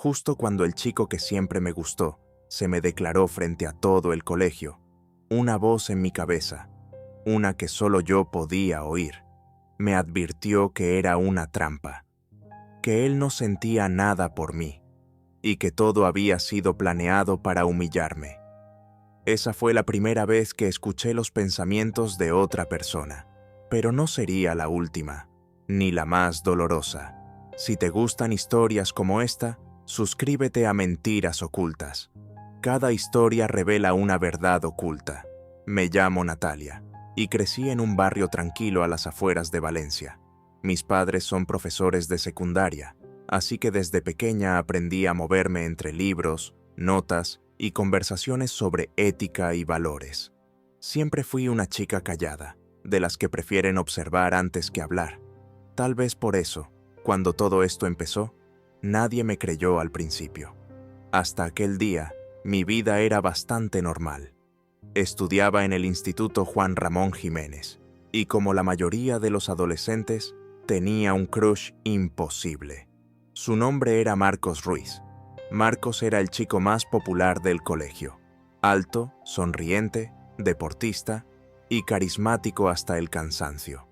justo cuando el chico que siempre me gustó se me declaró frente a todo el colegio. Una voz en mi cabeza, una que solo yo podía oír, me advirtió que era una trampa, que él no sentía nada por mí y que todo había sido planeado para humillarme. Esa fue la primera vez que escuché los pensamientos de otra persona, pero no sería la última, ni la más dolorosa. Si te gustan historias como esta, suscríbete a Mentiras Ocultas. Cada historia revela una verdad oculta. Me llamo Natalia y crecí en un barrio tranquilo a las afueras de Valencia. Mis padres son profesores de secundaria, así que desde pequeña aprendí a moverme entre libros, notas y conversaciones sobre ética y valores. Siempre fui una chica callada, de las que prefieren observar antes que hablar. Tal vez por eso, cuando todo esto empezó, nadie me creyó al principio. Hasta aquel día, mi vida era bastante normal. Estudiaba en el Instituto Juan Ramón Jiménez, y como la mayoría de los adolescentes, tenía un crush imposible. Su nombre era Marcos Ruiz. Marcos era el chico más popular del colegio. Alto, sonriente, deportista y carismático hasta el cansancio.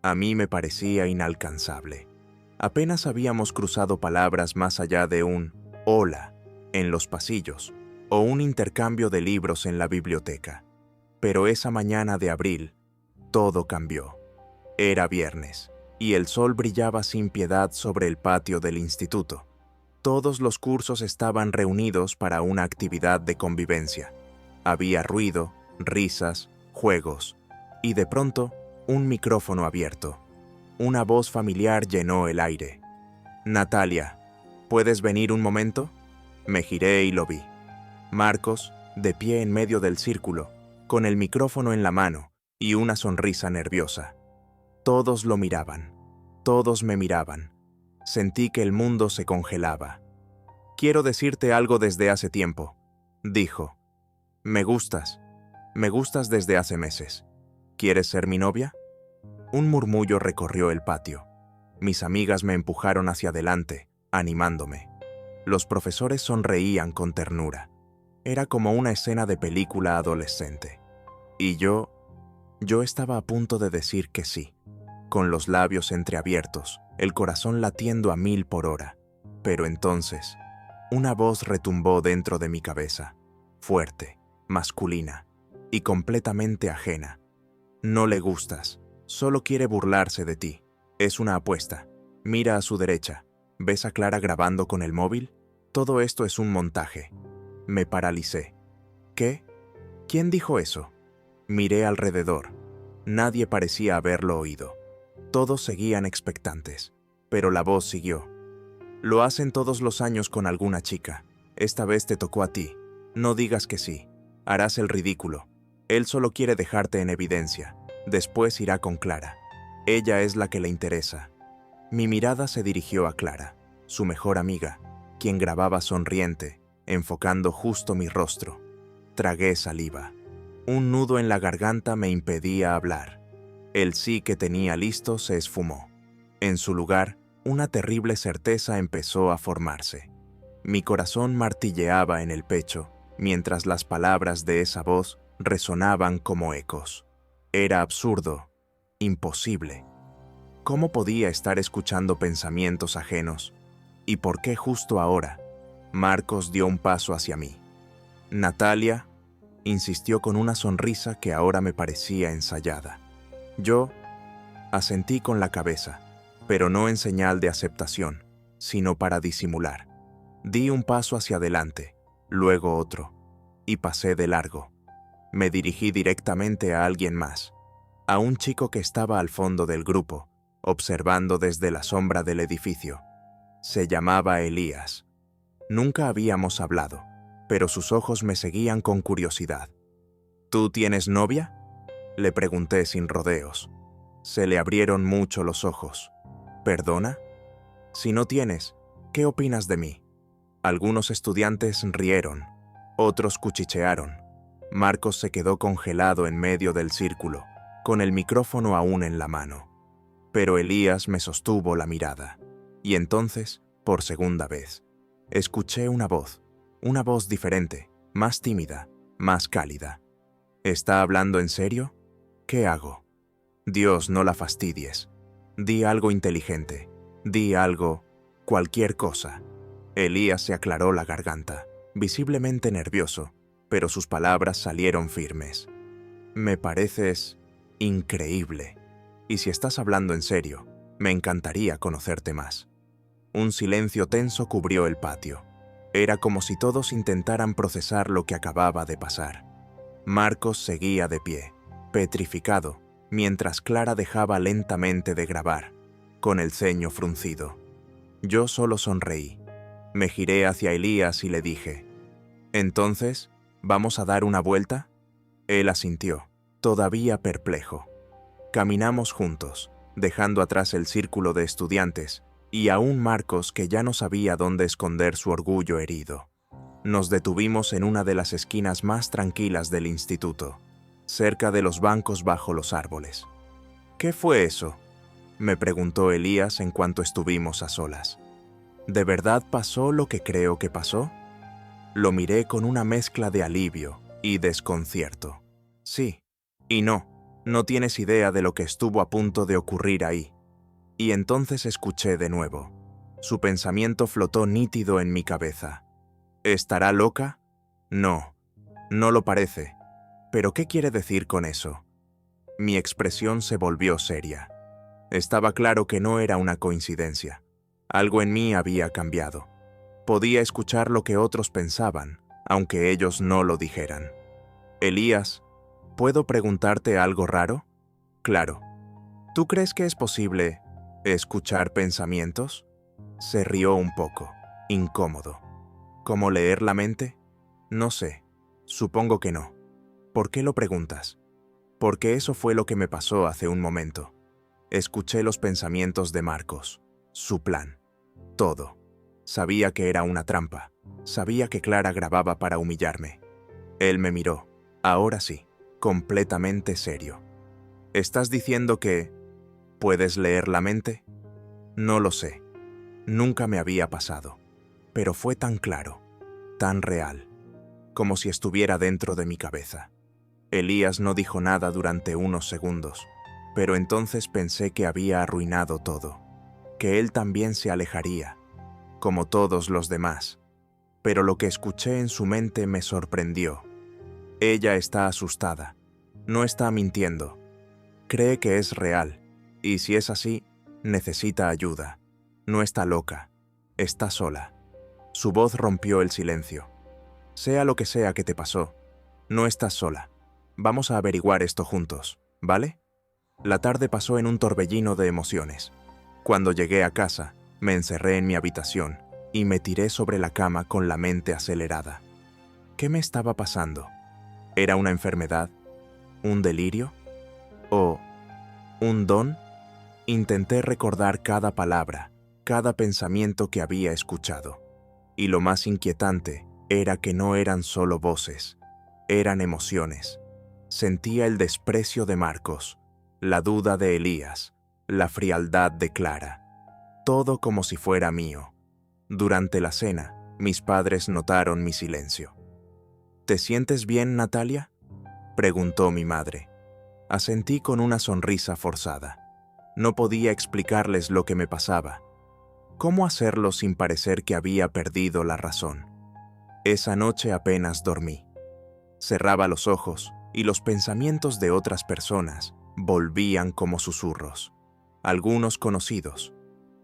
A mí me parecía inalcanzable. Apenas habíamos cruzado palabras más allá de un «hola» en los pasillos o un intercambio de libros en la biblioteca. Pero esa mañana de abril, todo cambió. Era viernes, y el sol brillaba sin piedad sobre el patio del instituto. Todos los cursos estaban reunidos para una actividad de convivencia. Había ruido, risas, juegos, y de pronto, un micrófono abierto. Una voz familiar llenó el aire. «Natalia, ¿puedes venir un momento?» Me giré y lo vi. Marcos, de pie en medio del círculo, con el micrófono en la mano y una sonrisa nerviosa. Todos lo miraban. Todos me miraban. Sentí que el mundo se congelaba. «Quiero decirte algo desde hace tiempo», dijo. Me gustas desde hace meses. ¿Quieres ser mi novia?» Un murmullo recorrió el patio. Mis amigas me empujaron hacia adelante, animándome. Los profesores sonreían con ternura. Era como una escena de película adolescente. Y yo estaba a punto de decir que sí, con los labios entreabiertos, el corazón latiendo a 1000 por hora. Pero entonces, una voz retumbó dentro de mi cabeza, fuerte, masculina y completamente ajena. «No le gustas, solo quiere burlarse de ti. Es una apuesta. Mira a su derecha. ¿Ves a Clara grabando con el móvil? Todo esto es un montaje». Me paralicé. ¿Qué? ¿Quién dijo eso? Miré alrededor. Nadie parecía haberlo oído. Todos seguían expectantes, pero la voz siguió. «Lo hacen todos los años con alguna chica. Esta vez te tocó a ti. No digas que sí. Harás el ridículo. Él solo quiere dejarte en evidencia. Después irá con Clara. Ella es la que le interesa». Mi mirada se dirigió a Clara, su mejor amiga, quien grababa sonriente, enfocando justo mi rostro. Tragué saliva. Un nudo en la garganta me impedía hablar. El sí que tenía listo se esfumó. En su lugar, una terrible certeza empezó a formarse. Mi corazón martilleaba en el pecho, mientras las palabras de esa voz resonaban como ecos. Era absurdo, imposible. ¿Cómo podía estar escuchando pensamientos ajenos? ¿Y por qué justo ahora? Marcos dio un paso hacia mí. «Natalia», insistió con una sonrisa que ahora me parecía ensayada. Yo asentí con la cabeza, pero no en señal de aceptación, sino para disimular. Di un paso hacia adelante, luego otro, y pasé de largo. Me dirigí directamente a alguien más, a un chico que estaba al fondo del grupo, observando desde la sombra del edificio. Se llamaba Elías. Nunca habíamos hablado, pero sus ojos me seguían con curiosidad. «¿Tú tienes novia?», le pregunté sin rodeos. Se le abrieron mucho los ojos. «¿Perdona? Si no tienes, ¿qué opinas de mí?». Algunos estudiantes rieron, otros cuchichearon. Marcos se quedó congelado en medio del círculo, con el micrófono aún en la mano. Pero Elías me sostuvo la mirada. Y entonces, por segunda vez, Escuché una voz diferente, más tímida, más cálida. ¿Está hablando en serio? ¿Qué hago? Dios, no la fastidies. Di algo inteligente. Di algo, cualquier cosa. Elías se aclaró la garganta, visiblemente nervioso, pero sus palabras salieron firmes. Me pareces increíble. Y si estás hablando en serio, me encantaría conocerte más. Un silencio tenso cubrió el patio. Era como si todos intentaran procesar lo que acababa de pasar. Marcos seguía de pie, petrificado, mientras Clara dejaba lentamente de grabar, con el ceño fruncido. Yo solo sonreí. Me giré hacia Elías y le dije, «¿Entonces, vamos a dar una vuelta?» Él asintió, todavía perplejo. Caminamos juntos, dejando atrás el círculo de estudiantes y aún Marcos, que ya no sabía dónde esconder su orgullo herido. Nos detuvimos en una de las esquinas más tranquilas del instituto, cerca de los bancos bajo los árboles. «¿Qué fue eso?», me preguntó Elías en cuanto estuvimos a solas. ¿De verdad pasó lo que creo que pasó? Lo miré con una mezcla de alivio y desconcierto. Sí, y no, no tienes idea de lo que estuvo a punto de ocurrir ahí. Y entonces escuché de nuevo. Su pensamiento flotó nítido en mi cabeza. ¿Estará loca? No, no lo parece. ¿Pero qué quiere decir con eso? Mi expresión se volvió seria. Estaba claro que no era una coincidencia. Algo en mí había cambiado. Podía escuchar lo que otros pensaban, aunque ellos no lo dijeran. Elías, ¿puedo preguntarte algo raro? Claro. ¿Tú crees que es posible escuchar pensamientos? Se rió un poco, incómodo. ¿Cómo leer la mente? No sé. Supongo que no. ¿Por qué lo preguntas? Porque eso fue lo que me pasó hace un momento. Escuché los pensamientos de Marcos, su plan, todo. Sabía que era una trampa. Sabía que Clara grababa para humillarme. Él me miró, ahora sí, completamente serio. ¿Estás diciendo que puedes leer la mente? No lo sé. Nunca me había pasado. Pero fue tan claro, tan real, como si estuviera dentro de mi cabeza. Elías no dijo nada durante unos segundos, pero entonces pensé que había arruinado todo, que él también se alejaría, como todos los demás. Pero lo que escuché en su mente me sorprendió. Ella está asustada, no está mintiendo, cree que es real, y si es así, necesita ayuda. No está loca, está sola. Su voz rompió el silencio. Sea lo que sea que te pasó, no estás sola. Vamos a averiguar esto juntos, ¿vale? La tarde pasó en un torbellino de emociones. Cuando llegué a casa, me encerré en mi habitación y me tiré sobre la cama con la mente acelerada. ¿Qué me estaba pasando? ¿Era una enfermedad? ¿Un delirio? ¿O un don? Intenté recordar cada palabra, cada pensamiento que había escuchado. Y lo más inquietante era que no eran solo voces, eran emociones. Sentía el desprecio de Marcos, la duda de Elías, la frialdad de Clara. Todo como si fuera mío. Durante la cena, mis padres notaron mi silencio. ¿Te sientes bien, Natalia?, preguntó mi madre. Asentí con una sonrisa forzada. No podía explicarles lo que me pasaba. ¿Cómo hacerlo sin parecer que había perdido la razón? Esa noche apenas dormí. Cerraba los ojos y los pensamientos de otras personas volvían como susurros. Algunos conocidos,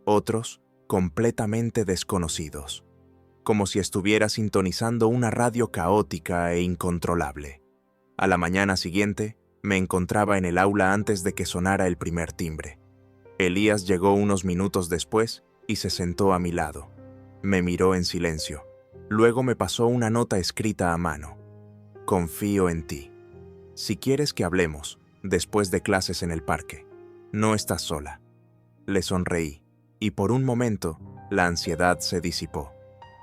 otros completamente desconocidos, como si estuviera sintonizando una radio caótica e incontrolable. A la mañana siguiente, me encontraba en el aula antes de que sonara el primer timbre. Elías llegó unos minutos después y se sentó a mi lado. Me miró en silencio. Luego me pasó una nota escrita a mano. Confío en ti. Si quieres que hablemos, después de clases en el parque, no estás sola. Le sonreí, y por un momento, la ansiedad se disipó.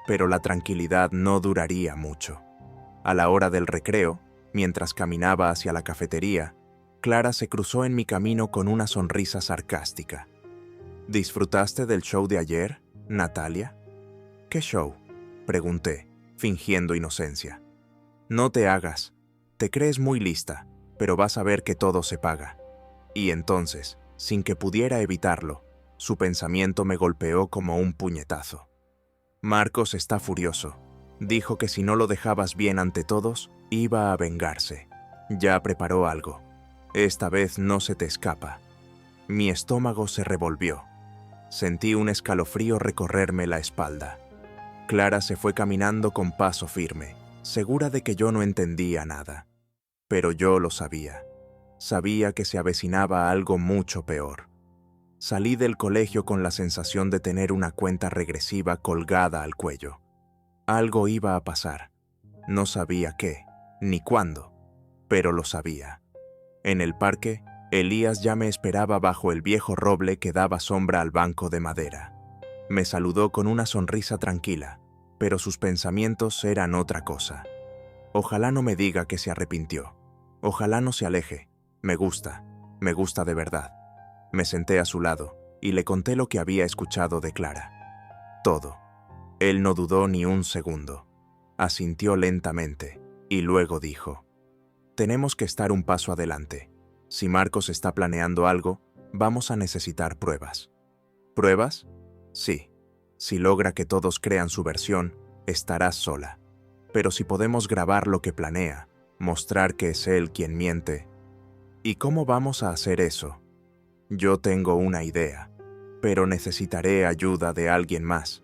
Pero la tranquilidad no duraría mucho. A la hora del recreo, mientras caminaba hacia la cafetería, Clara se cruzó en mi camino con una sonrisa sarcástica. ¿Disfrutaste del show de ayer, Natalia? ¿Qué show?, Pregunté, fingiendo inocencia. No te hagas. Te crees muy lista, pero vas a ver que todo se paga. Y entonces, sin que pudiera evitarlo, su pensamiento me golpeó como un puñetazo. Marcos está furioso. Dijo que si no lo dejabas bien ante todos, iba a vengarse. Ya preparó algo. Esta vez no se te escapa. Mi estómago se revolvió. Sentí un escalofrío recorrerme la espalda. Clara se fue caminando con paso firme, segura de que yo no entendía nada. Pero yo lo sabía. Sabía que se avecinaba algo mucho peor. Salí del colegio con la sensación de tener una cuenta regresiva colgada al cuello. Algo iba a pasar. No sabía qué, ni cuándo, pero lo sabía. En el parque, Elías ya me esperaba bajo el viejo roble que daba sombra al banco de madera. Me saludó con una sonrisa tranquila, pero sus pensamientos eran otra cosa. Ojalá no me diga que se arrepintió. Ojalá no se aleje. Me gusta de verdad. Me senté a su lado y le conté lo que había escuchado de Clara. Todo. Él no dudó ni un segundo. Asintió lentamente y luego dijo: tenemos que estar un paso adelante. Si Marcos está planeando algo, vamos a necesitar pruebas. ¿Pruebas? Sí. Si logra que todos crean su versión, estarás sola. Pero si podemos grabar lo que planea, mostrar que es él quien miente. ¿Y cómo vamos a hacer eso? Yo tengo una idea, pero necesitaré ayuda de alguien más.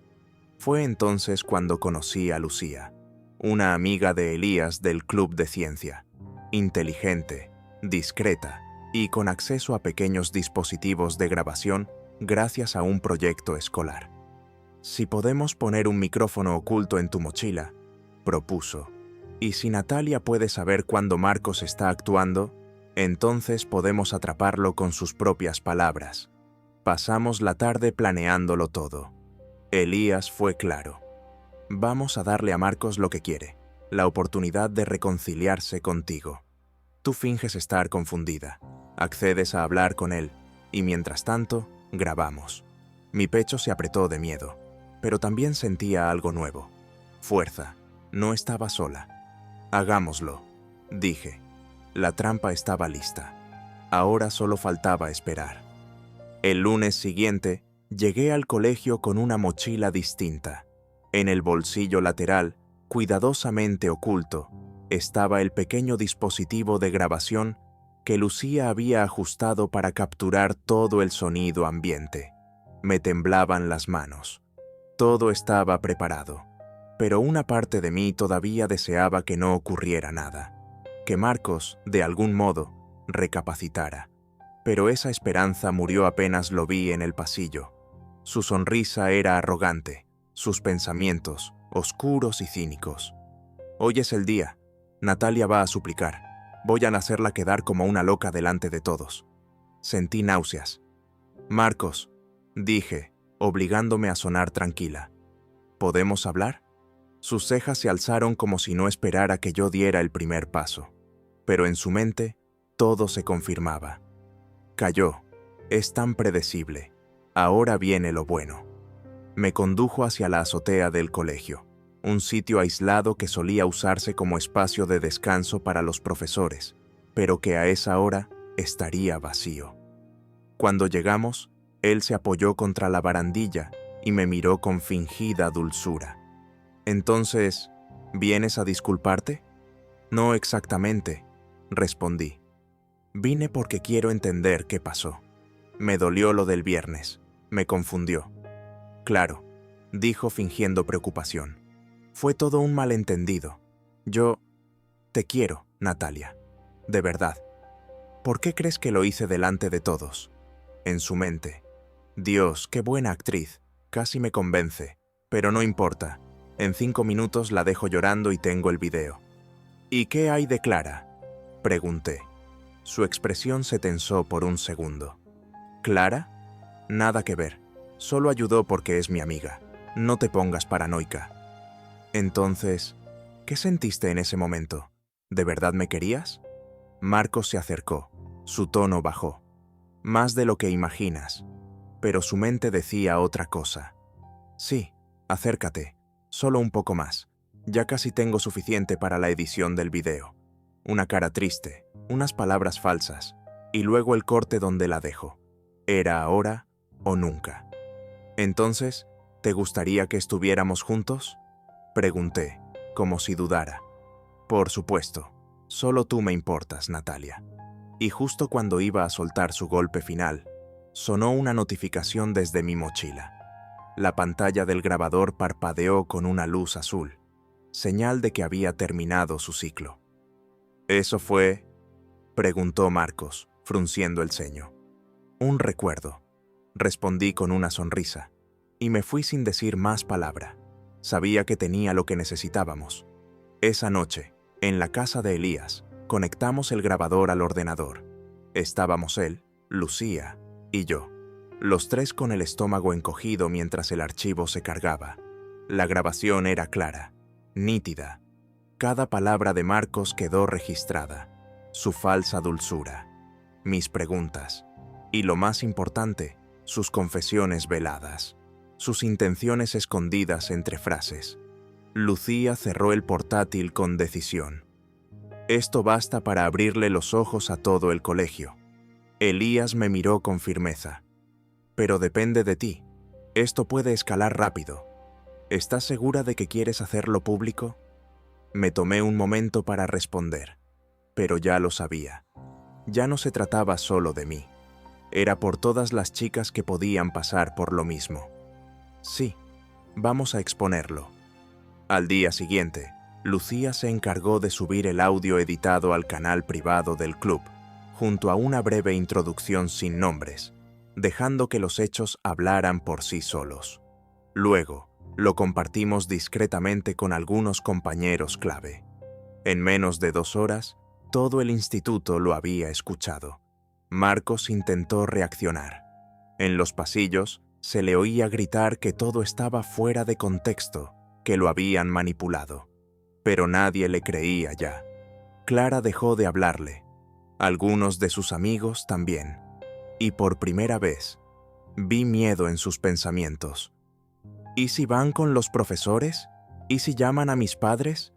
Fue entonces cuando conocí a Lucía, una amiga de Elías del club de ciencia. Inteligente, discreta y con acceso a pequeños dispositivos de grabación gracias a un proyecto escolar. Si podemos poner un micrófono oculto en tu mochila, propuso, y si Natalia puede saber cuándo Marcos está actuando, entonces podemos atraparlo con sus propias palabras. Pasamos la tarde planeándolo todo. Elías fue claro. Vamos a darle a Marcos lo que quiere, la oportunidad de reconciliarse contigo. Tú finges estar confundida, accedes a hablar con él, y mientras tanto, grabamos. Mi pecho se apretó de miedo, pero también sentía algo nuevo. Fuerza. No estaba sola. Hagámoslo, dije. La trampa estaba lista. Ahora solo faltaba esperar. El lunes siguiente, llegué al colegio con una mochila distinta. En el bolsillo lateral, cuidadosamente oculto, estaba el pequeño dispositivo de grabación que Lucía había ajustado para capturar todo el sonido ambiente. Me temblaban las manos. Todo estaba preparado, pero una parte de mí todavía deseaba que no ocurriera nada, que Marcos, de algún modo, recapacitara. Pero esa esperanza murió apenas lo vi en el pasillo. Su sonrisa era arrogante, sus pensamientos oscuros y cínicos. Hoy es el día. Natalia va a suplicar. Voy a hacerla quedar como una loca delante de todos. Sentí náuseas. Marcos, dije, obligándome a sonar tranquila. ¿Podemos hablar? Sus cejas se alzaron como si no esperara que yo diera el primer paso. Pero en su mente, todo se confirmaba. Calló. Es tan predecible. Ahora viene lo bueno. Me condujo hacia la azotea del colegio, un sitio aislado que solía usarse como espacio de descanso para los profesores, pero que a esa hora estaría vacío. Cuando llegamos, él se apoyó contra la barandilla y me miró con fingida dulzura. Entonces, ¿vienes a disculparte? No exactamente, respondí. Vine porque quiero entender qué pasó. Me dolió lo del viernes, me confundió. Claro, dijo fingiendo preocupación. Fue todo un malentendido. Yo te quiero, Natalia. De verdad. ¿Por qué crees que lo hice delante de todos? En su mente. Dios, qué buena actriz. Casi me convence. Pero no importa. En 5 minutos la dejo llorando y tengo el video. ¿Y qué hay de Clara? Pregunté. Su expresión se tensó por un segundo. ¿Clara? Nada que ver. Solo ayudó porque es mi amiga. No te pongas paranoica. Entonces, ¿qué sentiste en ese momento? ¿De verdad me querías? Marcos se acercó. Su tono bajó. Más de lo que imaginas. Pero su mente decía otra cosa. Sí, acércate. Solo un poco más. Ya casi tengo suficiente para la edición del video. Una cara triste, unas palabras falsas, y luego el corte donde la dejo. Era ahora o nunca. Entonces, ¿te gustaría que estuviéramos juntos? Pregunté, como si dudara. Por supuesto, solo tú me importas, Natalia. Y justo cuando iba a soltar su golpe final, sonó una notificación desde mi mochila. La pantalla del grabador parpadeó con una luz azul, señal de que había terminado su ciclo. ¿Eso fue?, preguntó Marcos, frunciendo el ceño. Un recuerdo, respondí con una sonrisa, y me fui sin decir más palabra. Sabía que tenía lo que necesitábamos. Esa noche, en la casa de Elías, conectamos el grabador al ordenador. Estábamos él, Lucía y yo, los tres con el estómago encogido mientras el archivo se cargaba. La grabación era clara, nítida. Cada palabra de Marcos quedó registrada. Su falsa dulzura, mis preguntas y, lo más importante, sus confesiones veladas, sus intenciones escondidas entre frases. Lucía cerró el portátil con decisión. Esto basta para abrirle los ojos a todo el colegio. Elías me miró con firmeza. Pero depende de ti. Esto puede escalar rápido. ¿Estás segura de que quieres hacerlo público? Me tomé un momento para responder, pero ya lo sabía. Ya no se trataba solo de mí. Era por todas las chicas que podían pasar por lo mismo. Sí, vamos a exponerlo. Al día siguiente, Lucía se encargó de subir el audio editado al canal privado del club, junto a una breve introducción sin nombres, dejando que los hechos hablaran por sí solos. Luego, lo compartimos discretamente con algunos compañeros clave. En menos de 2 horas, todo el instituto lo había escuchado. Marcos intentó reaccionar. En los pasillos, se le oía gritar que todo estaba fuera de contexto, que lo habían manipulado. Pero nadie le creía ya. Clara dejó de hablarle. Algunos de sus amigos también. Y por primera vez, vi miedo en sus pensamientos. ¿Y si van con los profesores? ¿Y si llaman a mis padres?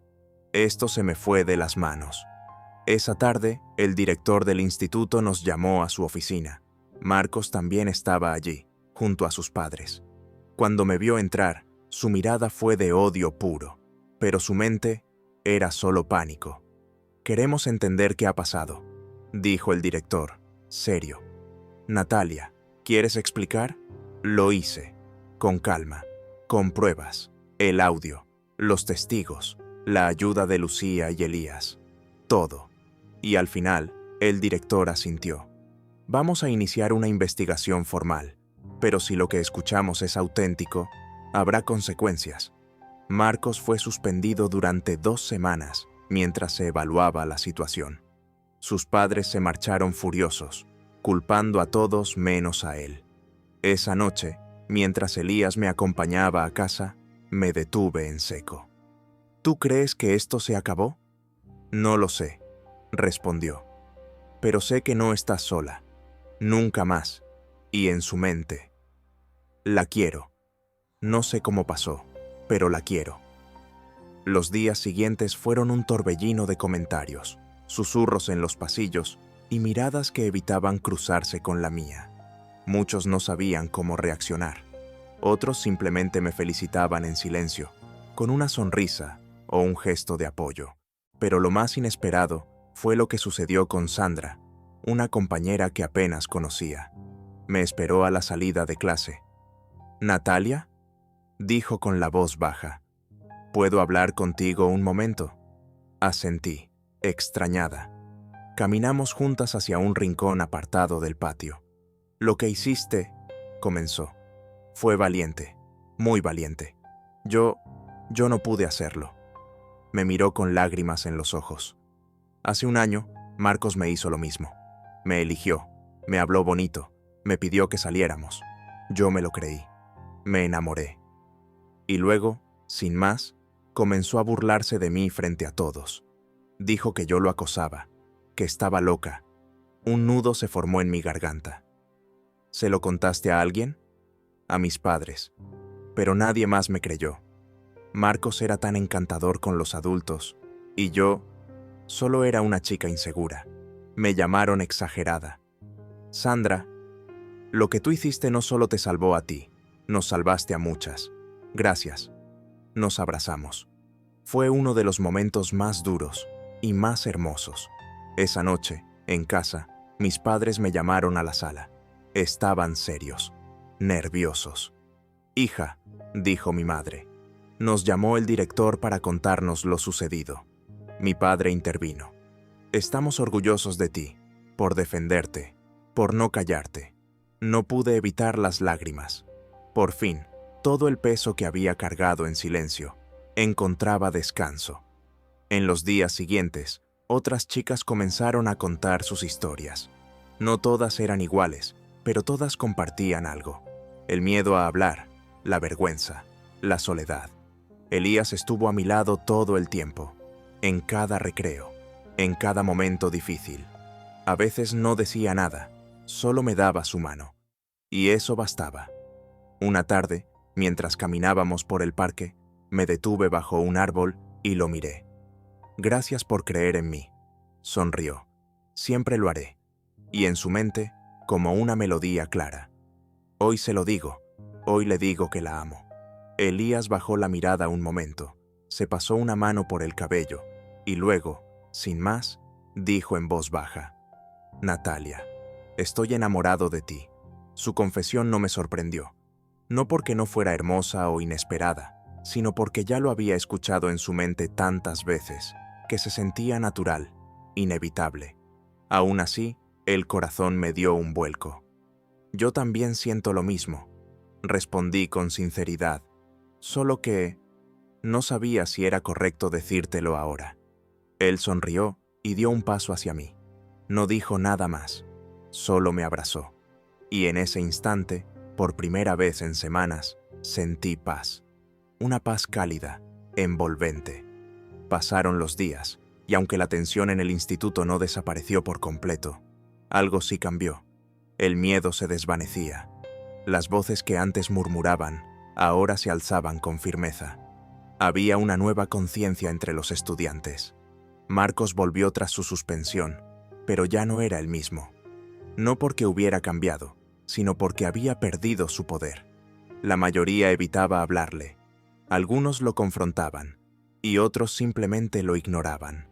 Esto se me fue de las manos. Esa tarde, el director del instituto nos llamó a su oficina. Marcos también estaba allí, junto a sus padres. Cuando me vio entrar, su mirada fue de odio puro, pero su mente era solo pánico. «Queremos entender qué ha pasado», dijo el director, serio. «Natalia, ¿quieres explicar?» Lo hice, con calma, con pruebas, el audio, los testigos, la ayuda de Lucía y Elías, todo. Y al final, el director asintió. «Vamos a iniciar una investigación formal, pero si lo que escuchamos es auténtico, habrá consecuencias». Marcos fue suspendido durante 2 semanas mientras se evaluaba la situación. Sus padres se marcharon furiosos, culpando a todos menos a él. Esa noche, mientras Elías me acompañaba a casa, me detuve en seco. «¿Tú crees que esto se acabó?» «No lo sé», respondió. «Pero sé que no estás sola. Nunca más. Y en su mente. La quiero. No sé cómo pasó, pero la quiero». Los días siguientes fueron un torbellino de comentarios, susurros en los pasillos y miradas que evitaban cruzarse con la mía. Muchos no sabían cómo reaccionar. Otros simplemente me felicitaban en silencio, con una sonrisa o un gesto de apoyo. Pero lo más inesperado fue lo que sucedió con Sandra, una compañera que apenas conocía. Me esperó a la salida de clase. «¿Natalia?», dijo con la voz baja. «¿Puedo hablar contigo un momento?». Asentí, extrañada. Caminamos juntas hacia un rincón apartado del patio. «Lo que hiciste», comenzó, «fue valiente, muy valiente. Yo no pude hacerlo». Me miró con lágrimas en los ojos. «Hace un año, Marcos me hizo lo mismo. Me eligió, me habló bonito, me pidió que saliéramos. Yo me lo creí. Me enamoré. Y luego, sin más, comenzó a burlarse de mí frente a todos. Dijo que yo lo acosaba, que estaba loca. Un nudo se formó en mi garganta». «¿Se lo contaste a alguien?» «A mis padres. Pero nadie más me creyó». Marcos era tan encantador con los adultos, y yo solo era una chica insegura. Me llamaron exagerada. Sandra, lo que tú hiciste no solo te salvó a ti, nos salvaste a muchas. Gracias. Nos abrazamos. Fue uno de los momentos más duros y más hermosos. Esa noche, en casa, mis padres me llamaron a la sala. Estaban serios, nerviosos. Hija, dijo mi madre, nos llamó el director para contarnos lo sucedido. Mi padre intervino. Estamos orgullosos de ti, por defenderte, por no callarte. No pude evitar las lágrimas. Por fin, todo el peso que había cargado en silencio encontraba descanso. En los días siguientes, otras chicas comenzaron a contar sus historias. No todas eran iguales, pero todas compartían algo. El miedo a hablar, la vergüenza, la soledad. Elías estuvo a mi lado todo el tiempo, en cada recreo, en cada momento difícil. A veces no decía nada, solo me daba su mano. Y eso bastaba. Una tarde, mientras caminábamos por el parque, me detuve bajo un árbol y lo miré. Gracias por creer en mí. Sonrió. Siempre lo haré. Y en su mente, como una melodía clara. Hoy se lo digo. Hoy le digo que la amo. Elías bajó la mirada un momento, se pasó una mano por el cabello y luego, sin más, dijo en voz baja: Natalia, estoy enamorado de ti. Su confesión no me sorprendió, no porque no fuera hermosa o inesperada, sino porque ya lo había escuchado en su mente tantas veces, que se sentía natural, inevitable. Aún así, el corazón me dio un vuelco. Yo también siento lo mismo, respondí con sinceridad, solo que no sabía si era correcto decírtelo ahora. Él sonrió y dio un paso hacia mí. No dijo nada más, solo me abrazó. Y en ese instante, por primera vez en semanas, sentí paz. Una paz cálida, envolvente. Pasaron los días, y aunque la tensión en el instituto no desapareció por completo, algo sí cambió. El miedo se desvanecía. Las voces que antes murmuraban, ahora se alzaban con firmeza. Había una nueva conciencia entre los estudiantes. Marcos volvió tras su suspensión, pero ya no era el mismo. No porque hubiera cambiado, sino porque había perdido su poder. La mayoría evitaba hablarle. Algunos lo confrontaban, y otros simplemente lo ignoraban.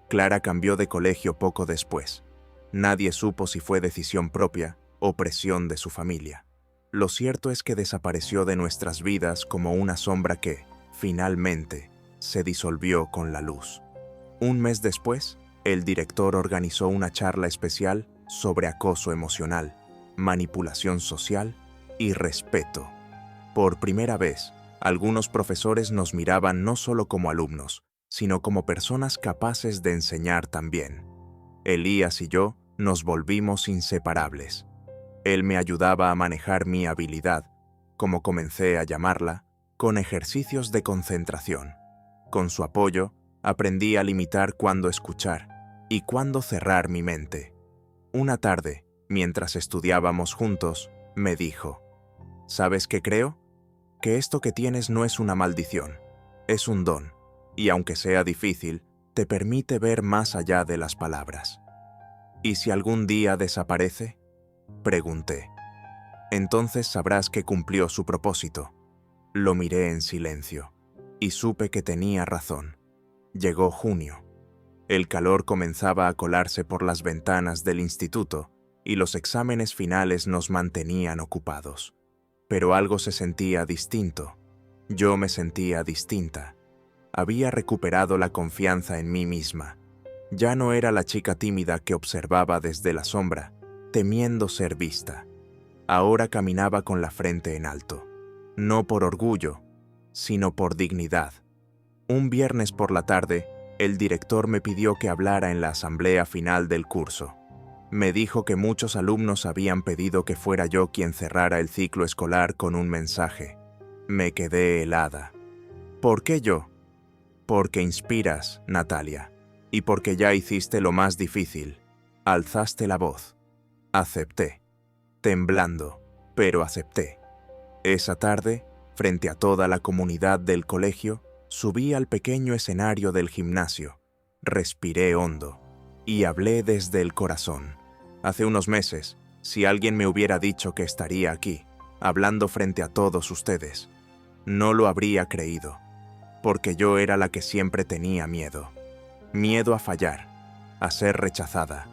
Clara cambió de colegio poco después. Nadie supo si fue decisión propia o presión de su familia. Lo cierto es que desapareció de nuestras vidas como una sombra que, finalmente, se disolvió con la luz. Un mes después, el director organizó una charla especial sobre acoso emocional, manipulación social y respeto. Por primera vez, algunos profesores nos miraban no solo como alumnos, sino como personas capaces de enseñar también. Elías y yo nos volvimos inseparables. Él me ayudaba a manejar mi habilidad, como comencé a llamarla, con ejercicios de concentración. Con su apoyo, aprendí a limitar cuándo escuchar y cuándo cerrar mi mente. Una tarde, mientras estudiábamos juntos, me dijo: ¿Sabes qué creo? Que esto que tienes no es una maldición, es un don, y aunque sea difícil, te permite ver más allá de las palabras. ¿Y si algún día desaparece?, pregunté. Entonces sabrás que cumplió su propósito. Lo miré en silencio, y supe que tenía razón. Llegó junio. El calor comenzaba a colarse por las ventanas del instituto, y los exámenes finales nos mantenían ocupados. Pero algo se sentía distinto. Yo me sentía distinta. Había recuperado la confianza en mí misma. Ya no era la chica tímida que observaba desde la sombra, temiendo ser vista. Ahora caminaba con la frente en alto, no por orgullo, sino por dignidad. Un viernes por la tarde, el director me pidió que hablara en la asamblea final del curso. Me dijo que muchos alumnos habían pedido que fuera yo quien cerrara el ciclo escolar con un mensaje. Me quedé helada. ¿Por qué yo? Porque inspiras, Natalia, y porque ya hiciste lo más difícil. Alzaste la voz. Acepté. Temblando, pero acepté. Esa tarde, frente a toda la comunidad del colegio, Subí al pequeño escenario del gimnasio, respiré hondo y hablé desde el corazón. Hace unos meses, si alguien me hubiera dicho que estaría aquí, hablando frente a todos ustedes, no lo habría creído, porque yo era la que siempre tenía miedo. Miedo a fallar, a ser rechazada,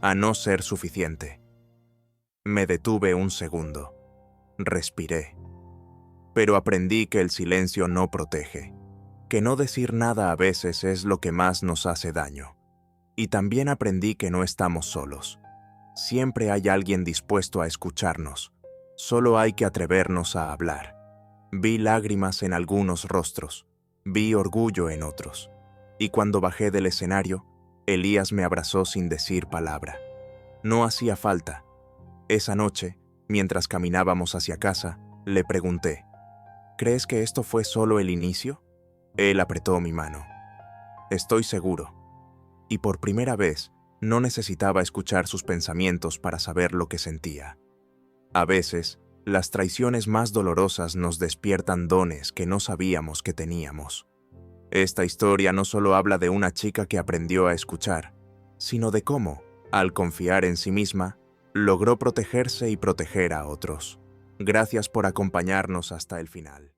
a no ser suficiente. Me detuve un segundo, respiré, pero aprendí que el silencio no protege, que no decir nada a veces es lo que más nos hace daño. Y también aprendí que no estamos solos. Siempre hay alguien dispuesto a escucharnos. Solo hay que atrevernos a hablar. Vi lágrimas en algunos rostros, vi orgullo en otros. Y cuando bajé del escenario, Elías me abrazó sin decir palabra. No hacía falta. Esa noche, mientras caminábamos hacia casa, le pregunté, ¿crees que esto fue solo el inicio? Él apretó mi mano. Estoy seguro. Y por primera vez, no necesitaba escuchar sus pensamientos para saber lo que sentía. A veces, las traiciones más dolorosas nos despiertan dones que no sabíamos que teníamos. Esta historia no solo habla de una chica que aprendió a escuchar, sino de cómo, al confiar en sí misma, logró protegerse y proteger a otros. Gracias por acompañarnos hasta el final.